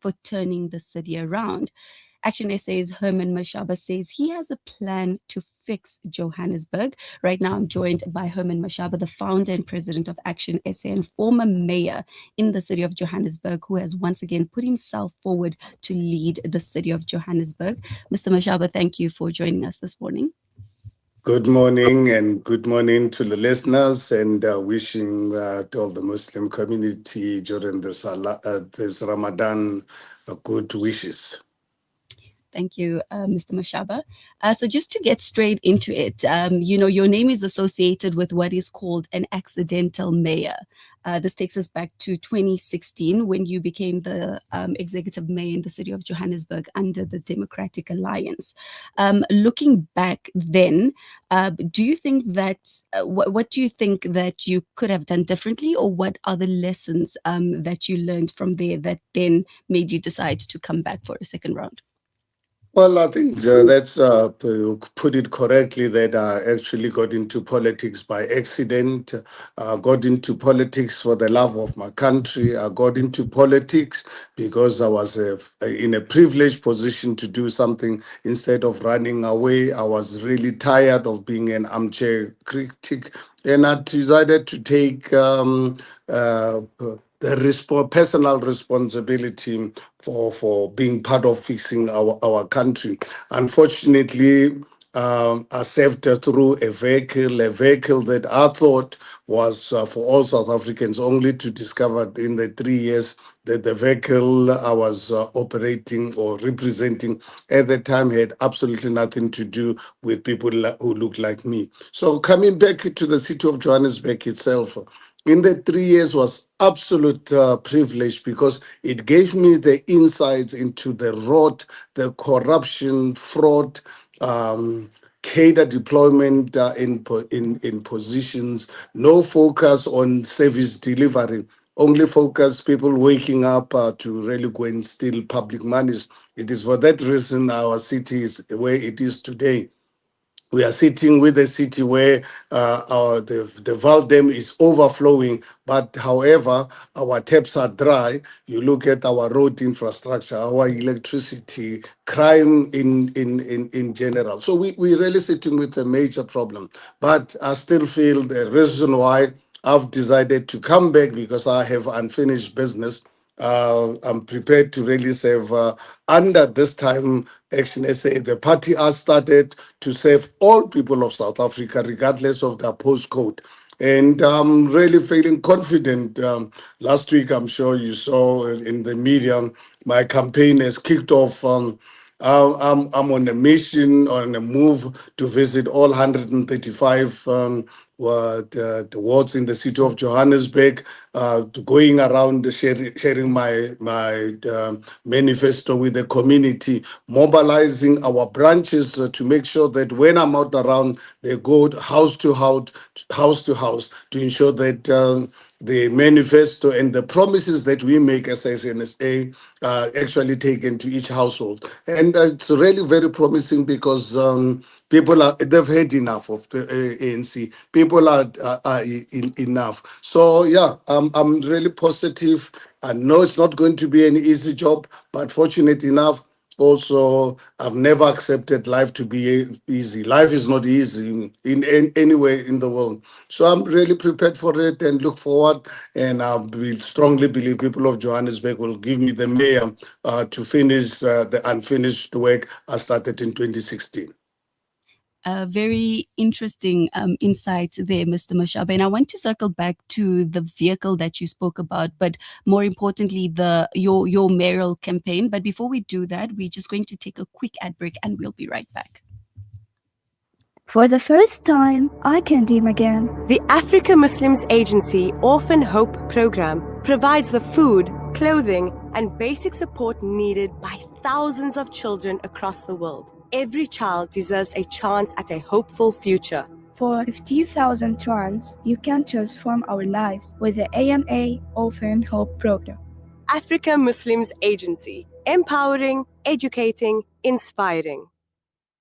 for turning the city around. ActionSA's Herman Mashaba says he has a plan to fix Johannesburg. Right now, I'm joined by Herman Mashaba, the founder and president of ActionSA and former mayor in the city of Johannesburg, who has once again put himself forward to lead the city of Johannesburg. Mr. Mashaba, thank you for joining us this morning. Good morning, and good morning to the listeners, and wishing to all the Muslim community during this Ramadan good wishes. Thank you, Mr. Mashaba. So just to get straight into it, your name is associated with what is called an accidental mayor. This takes us back to 2016 when you became the executive mayor in the city of Johannesburg under the Democratic Alliance. Looking back then, do you think that, what do you think that you could have done differently, or what are the lessons that you learned from there that then made you decide to come back for a second round? Well, I think that's put it correctly, that I actually got into politics by accident. Got into politics for the love of my country. I got into politics because I was in a privileged position to do something instead of running away. I was really tired of being an armchair critic, and I decided to take the personal responsibility for being part of fixing our country. Unfortunately, I served through a vehicle that I thought was for all South Africans, only to discover in the 3 years that the vehicle I was operating or representing at the time had absolutely nothing to do with people who look like me. So coming back to the city of Johannesburg itself, in the 3 years was absolute privilege, because it gave me the insights into the rot, the corruption, fraud, cadre deployment in positions, no focus on service delivery, only focus people waking up to really go and steal public monies. It is for that reason our city is where it is today. We are sitting with a city where the Val Dam is overflowing, but however, our taps are dry. You look at our road infrastructure, our electricity, crime in general. So we're really sitting with a major problem. But I still feel the reason why I've decided to come back, because I have unfinished business. I'm prepared to really serve under this time ActionSA, the party has started to serve all people of South Africa, regardless of their postcode. And I'm really feeling confident. Last week, I'm sure you saw in the media, my campaign has kicked off. I'm on a mission, on a move to visit all 135 the wards in the city of Johannesburg, going around sharing my manifesto with the community, mobilizing our branches to make sure that when I'm out around, they go house to house to ensure that the manifesto and the promises that we make as ActionSA actually taken to each household. And it's really very promising, because they've had enough of ANC. People are enough. So yeah, I'm really positive. I know it's not going to be an easy job, but fortunate enough, also, I've never accepted life to be easy. Life is not easy in anywhere in the world. So I'm really prepared for it and look forward. And I will strongly believe people of Johannesburg will give me the mayor to finish the unfinished work I started in 2016. Very interesting insight there, Mr. Mashaba. And I want to circle back to the vehicle that you spoke about, but more importantly, your mayoral campaign. But before we do that, we're just going to take a quick ad break, and we'll be right back. For the first time, I can dream again. The Africa Muslims Agency Orphan Hope Program provides the food, clothing, and basic support needed by thousands of children across the world. Every child deserves a chance at a hopeful future. For 50,000 rands, you can transform our lives with the AMA Orphan Hope Program. Africa Muslims Agency, empowering, educating, inspiring.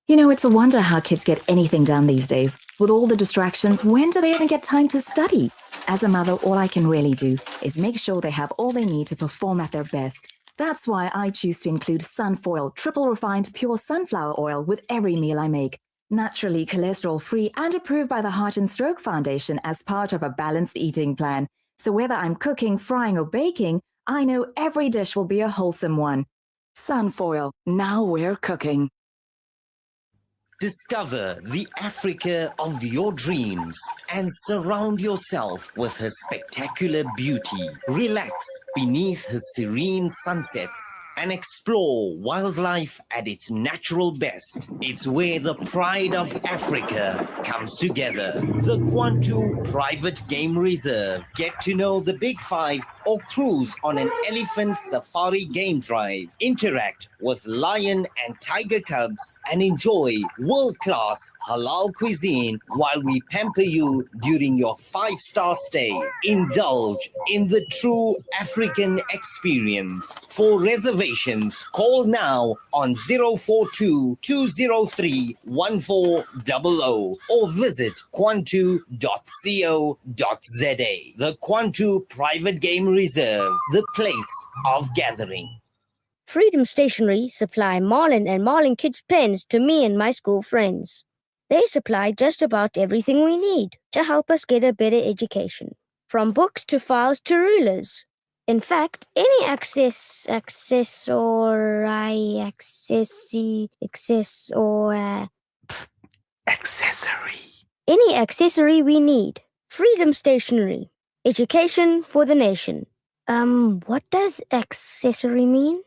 You know, it's a wonder how kids get anything done these days. With all the distractions, when do they even get time to study? As a mother, all I can really do is make sure they have all they need to perform at their best. That's why I choose to include Sunfoil, triple refined pure sunflower oil with every meal I make. Naturally cholesterol free and approved by the Heart and Stroke Foundation as part of a balanced eating plan. So whether I'm cooking, frying, or baking, I know every dish will be a wholesome one. Sunfoil, now we're cooking. Discover the Africa of your dreams and surround yourself with her spectacular beauty. Relax beneath her serene sunsets and explore wildlife at its natural best. It's where the pride of Africa comes together. The Kwantu Private Game Reserve. Get to know the Big Five or cruise on an elephant safari game drive. Interact with lion and tiger cubs and enjoy world-class halal cuisine while we pamper you during your 5-star stay. Indulge in the true African experience. For reservations, call now on 042 203 1400 or visit kwantu.co.za. The Kwantu Private Game Reserve, the place of gathering. Freedom Stationery supply Marlin and Marlin Kids pens to me and my school friends. They supply just about everything we need to help us get a better education, from books to files to rulers. In fact, any any accessory we need. Freedom Stationery. Education for the nation. What does accessory mean?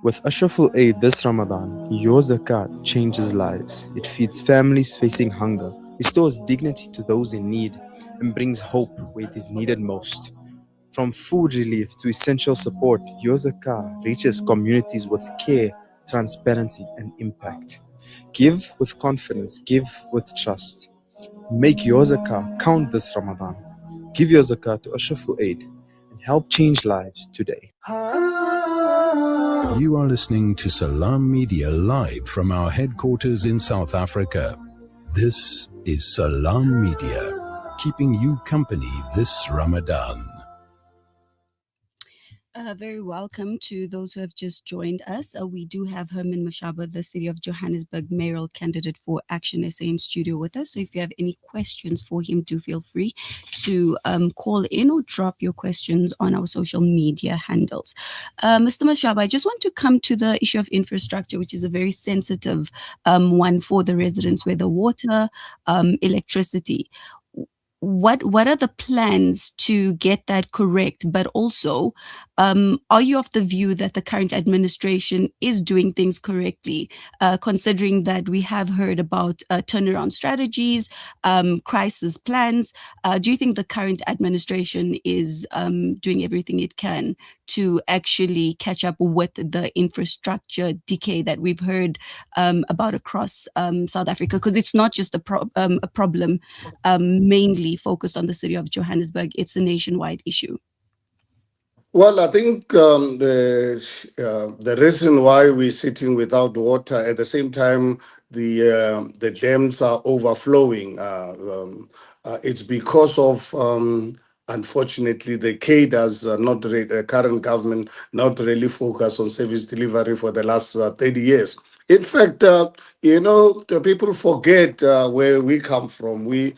With Ashraful Aid this Ramadan, your zakat changes lives. It feeds families facing hunger, restores dignity to those in need, and brings hope where it is needed most. From food relief to essential support, your zakah reaches communities with care, transparency, and impact. Give with confidence, give with trust. Make your zakah count this Ramadan. Give your zakah to Ashraful Aid and help change lives today. You are listening to Salam Media live from our headquarters in South Africa. This is Salam Media, keeping you company this Ramadan. Very welcome to those who have just joined us. We do have Herman Mashaba, the City of Johannesburg mayoral candidate for ActionSA in studio with us. So if you have any questions for him, do feel free to call in or drop your questions on our social media handles. Mr. Mashaba, I just want to come to the issue of infrastructure, which is a very sensitive one for the residents, whether water, electricity. What are the plans to get that correct? But also, are you of the view that the current administration is doing things correctly, considering that we have heard about turnaround strategies, crisis plans? Do you think the current administration is doing everything it can to actually catch up with the infrastructure decay that we've heard about across South Africa? Because it's not just a problem mainly focused on the city of Johannesburg, it's a nationwide issue. Well, I think the reason why we're sitting without water at the same time the dams are overflowing. It's because of unfortunately the cadres, the current government, not really focused on service delivery for the last 30 years. In fact, the people forget where we come from. We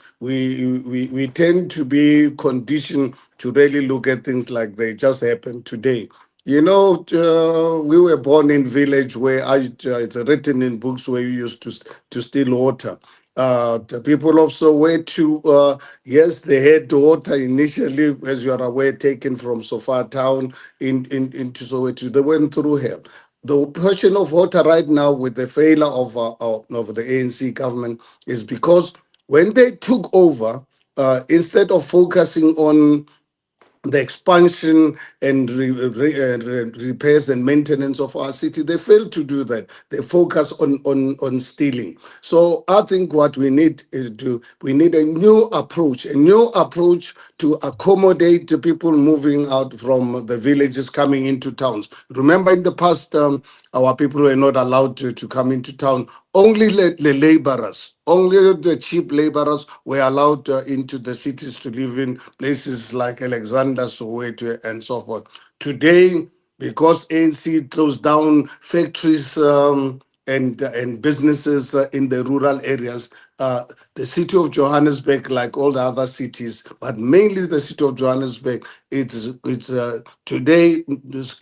tend to be conditioned to really look at things like they just happened today. We were born in village where it's written in books where you used to steal water. The people of Soweto, yes, they had water initially, as you are aware, taken from Sofar town into Soweto. They went through hell. The question of water right now with the failure of the ANC government is because when they took over, instead of focusing on the expansion and repairs and maintenance of our city, they fail to do that. They focus on stealing. So I think what we need is we need a new approach to accommodate the people moving out from the villages coming into towns. Remember in the past, our people were not allowed to come into town. Only the laborers, only the cheap laborers were allowed into the cities to live in places like Alexander, Soweto, and so forth. Today, because ANC closed down factories and businesses in the rural areas. The city of Johannesburg, like all the other cities, but mainly the city of Johannesburg, it's today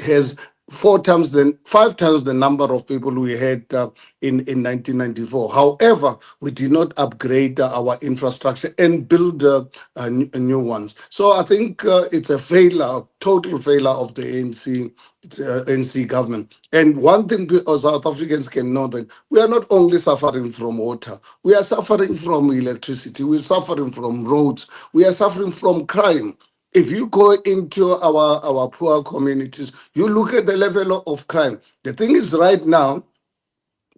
has 5 times the number of people we had in 1994. However, we did not upgrade our infrastructure and build new ones. So I think it's a failure, total failure of the ANC government. And one thing South Africans can know that we are not only suffering from water, we are suffering from electricity, we're suffering from roads, we are suffering from crime. If you go into our poor communities, you look at the level of crime. The thing is, right now,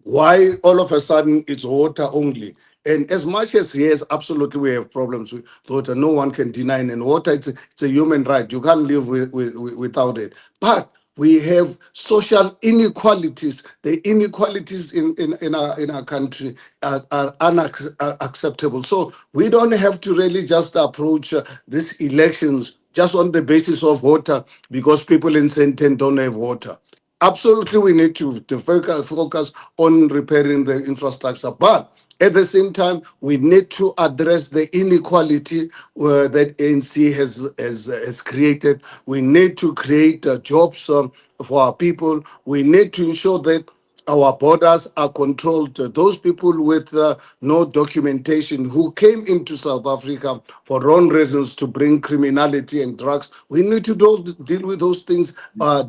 why all of a sudden it's water only? And as much as, yes, absolutely, we have problems with water, no one can deny it. And water, it's a human right. You can't live without it. But we have social inequalities. The inequalities in our country are unacceptable. So we don't have to really just approach these elections just on the basis of water because people in Senten don't have water. Absolutely, we need to focus on repairing the infrastructure, but at the same time, we need to address the inequality that ANC has created. We need to create jobs for our people. We need to ensure that our borders are controlled. Those people with no documentation who came into South Africa for wrong reasons to bring criminality and drugs, we need to deal with those things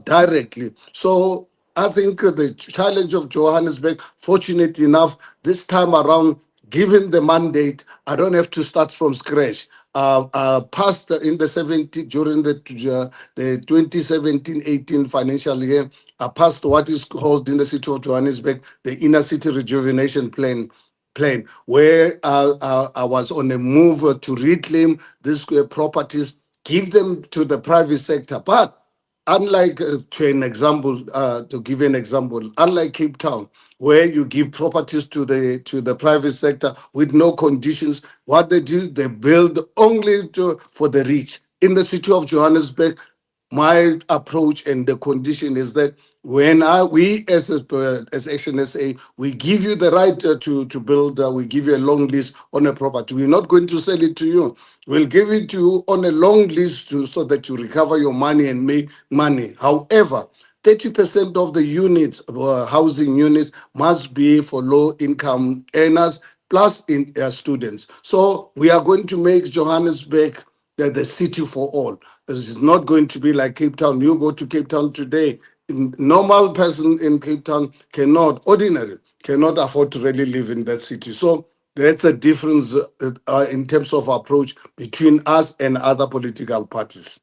directly. So I think the challenge of Johannesburg, fortunate enough, this time around, given the mandate, I don't have to start from scratch. Passed in the 70 during the 2017-18 financial year, I passed what is called in the city of Johannesburg the inner city rejuvenation plan, where I was on a move to reclaim these properties, give them to the private sector, but unlike to give an example, unlike Cape Town, where you give properties to the private sector with no conditions, what they do, they build only for the rich. In the city of Johannesburg, my approach and the condition is that we as ActionSA, we give you the right to build. We give you a long lease on a property. We're not going to sell it to you. We'll give it to you on a long lease so that you recover your money and make money. However, 30% of the units, housing units, must be for low income earners plus in students. So we are going to make Johannesburg the city for all. This is not going to be like Cape Town. You go to Cape Town today, normal person in Cape Town ordinary, cannot afford to really live in that city. So that's a difference in terms of approach between us and other political parties.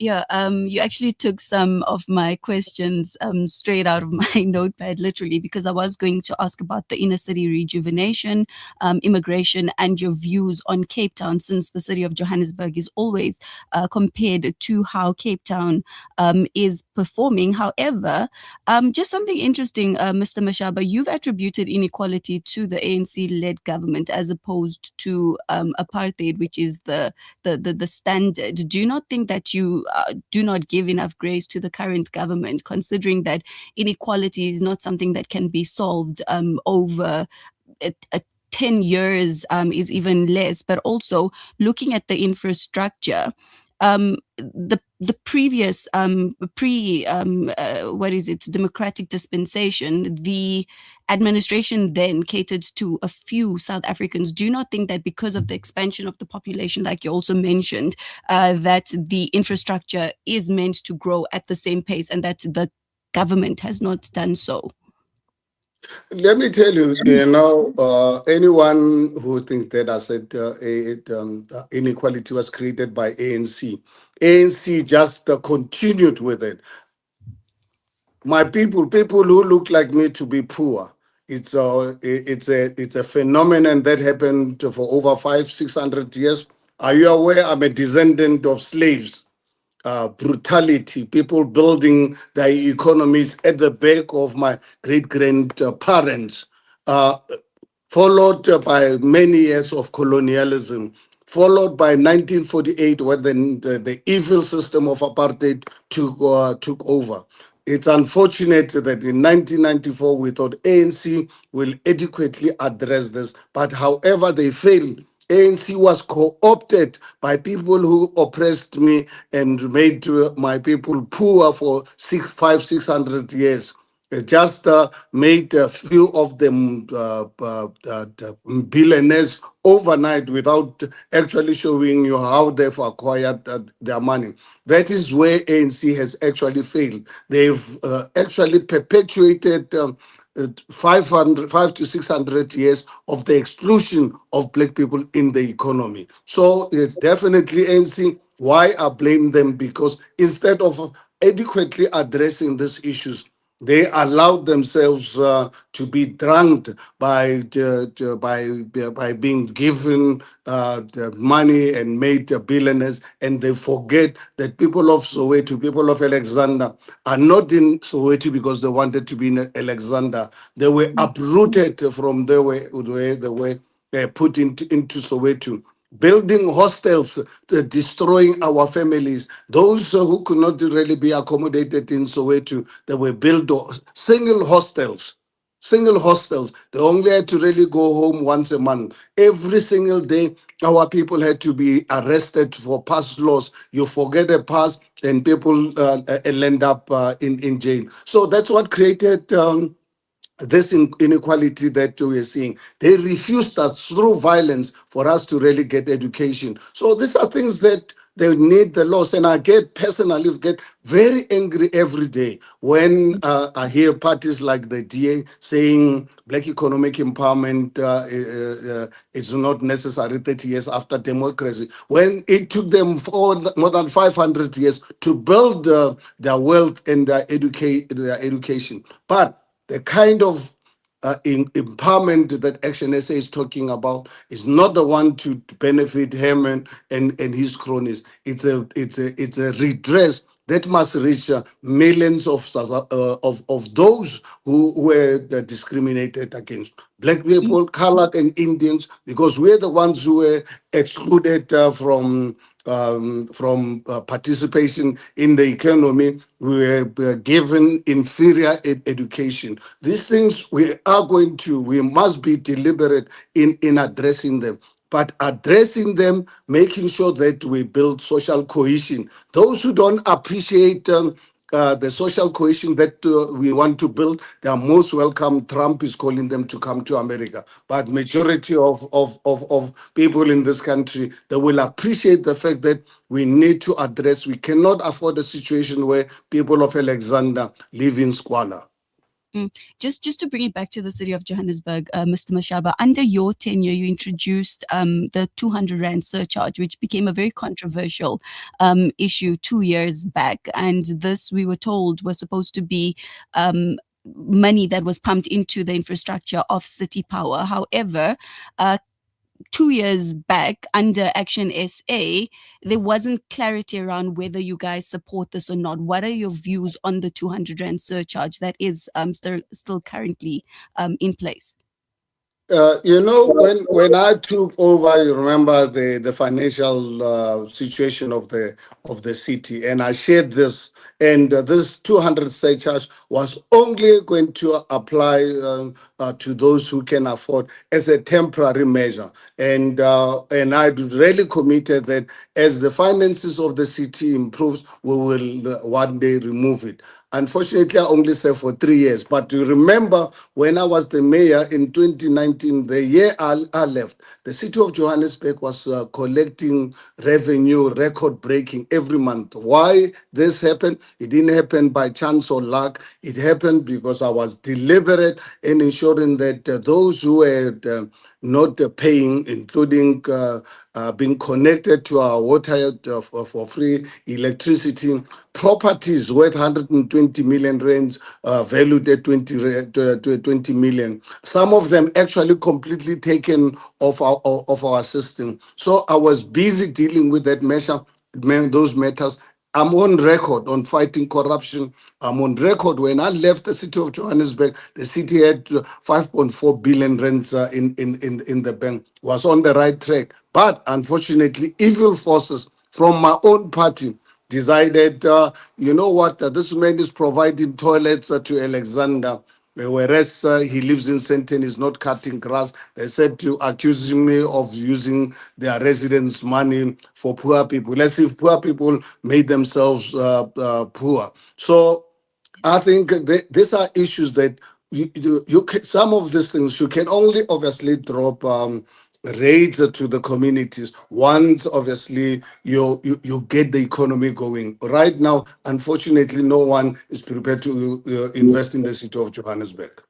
Yeah, you actually took some of my questions straight out of my notepad, literally, because I was going to ask about the inner city rejuvenation, immigration, and your views on Cape Town, since the city of Johannesburg is always compared to how Cape Town is performing. However, just something interesting, Mr. Mashaba, you've attributed inequality to the ANC-led government as opposed to apartheid, which is the standard. Do you not think that you do not give enough grace to the current government, considering that inequality is not something that can be solved over a 10 years is even less, but also looking at the infrastructure, the previous what is it, democratic dispensation, the administration then catered to a few South Africans. Do you not think that because of the expansion of the population, like you also mentioned, that the infrastructure is meant to grow at the same pace and that the government has not done so? Let me tell you, anyone who thinks that I said inequality was created by ANC just continued with it. My people who look like me to be poor, it's a phenomenon that happened for over 500-600 years. Are you aware? I'm a descendant of slaves. Brutality, people building their economies at the back of my great grandparents, followed by many years of colonialism. followed by 1948 when the evil system of apartheid took over. It's unfortunate that in 1994 we thought ANC will adequately address this, but however they failed. ANC was co-opted by people who oppressed me and made my people poor for 600 years. Just made a few of them billionaires overnight without actually showing you how they've acquired their money. That is where ANC has actually failed. They've actually perpetuated 5 to 600 years of the exclusion of black people in the economy. So it's definitely ANC. Why I blame them? Because instead of adequately addressing these issues, they allowed themselves to be drugged by being given the money and made billionaires, and they forget that people of Soweto, people of Alexander, are not in Soweto because they wanted to be in Alexander. They were uprooted from the way they were put into Soweto, building hostels, destroying our families. Those who could not really be accommodated in Soweto, they were built single hostels. Single hostels. They only had to really go home once a month. Every single day, our people had to be arrested for pass loss. You forget a pass, and people end up in jail. So that's what created. This inequality that we are seeing. They refused us through violence for us to really get education. So these are things that they need the laws. And I get very angry every day when I hear parties like the DA saying black economic empowerment is not necessary 30 years after democracy, when it took them more than 500 years to build their wealth and their education. But the kind of empowerment that ActionSA is talking about is not the one to benefit Herman and his cronies. It's a redress that must reach millions of those who were discriminated against. Black people, colored, and Indians, because we're the ones who were excluded from participation in the economy. We were given inferior education. These things we must be deliberate in addressing them. But addressing them, making sure that we build social cohesion. Those who don't appreciate the social cohesion that we want to build, they are most welcome. Trump is calling them to come to America. But majority of people in this country, they will appreciate the fact that we need to address, we cannot afford a situation where people of Alexander live in squalor. Just to bring it back to the city of Johannesburg, Mr. Mashaba, under your tenure, you introduced the 200 Rand surcharge, which became a very controversial issue 2 years back. And this, we were told, was supposed to be money that was pumped into the infrastructure of City Power. However, 2 years back under ActionSA, there wasn't clarity around whether you guys support this or not. What are your views on the 200 Rand surcharge that is still currently in place? When I took over, you remember the financial situation of the city, and I shared this, and this 200 surcharge was only going to apply to those who can afford as a temporary measure, and I really committed that as the finances of the city improves, we will one day remove it. Unfortunately, I only served for 3 years. But you remember when I was the mayor in 2019, the year I left, the city of Johannesburg was collecting revenue record-breaking every month. Why this happened? It didn't happen by chance or luck. It happened because I was deliberate in ensuring that those who had not paying, including being connected to our water for free electricity, properties worth 120 million rands, valued at 20 million. Some of them actually completely taken off our system. So I was busy dealing with those matters. I'm on record on fighting corruption. I'm on record. When I left the city of Johannesburg, the city had 5.4 billion rents in the bank. Was on the right track. But unfortunately, evil forces from my own party decided, you know what, this man is providing toilets to Alexander. Whereas he lives in Sandton, is not cutting grass. They said to accusing me of using their residents' money for poor people, as if poor people made themselves poor. So I think these are issues that you can, some of these things you can only obviously drop rates to the communities once obviously you get the economy going. Right now, unfortunately, no one is prepared to invest in the city of Johannesburg.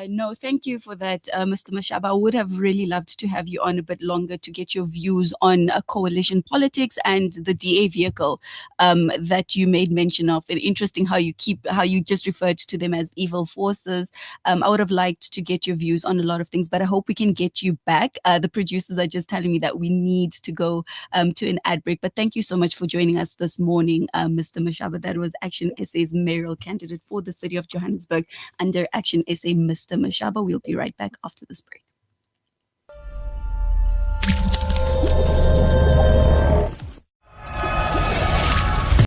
No, thank you for that, Mr. Mashaba. I would have really loved to have you on a bit longer to get your views on coalition politics and the DA vehicle that you made mention of. And interesting how you just referred to them as evil forces. I would have liked to get your views on a lot of things, but I hope we can get you back. The producers are just telling me that we need to go to an ad break. But thank you so much for joining us this morning, Mr. Mashaba. That was Action SA's mayoral candidate for the city of Johannesburg under Action SA, Mr. Mashaba. We'll be right back after this break.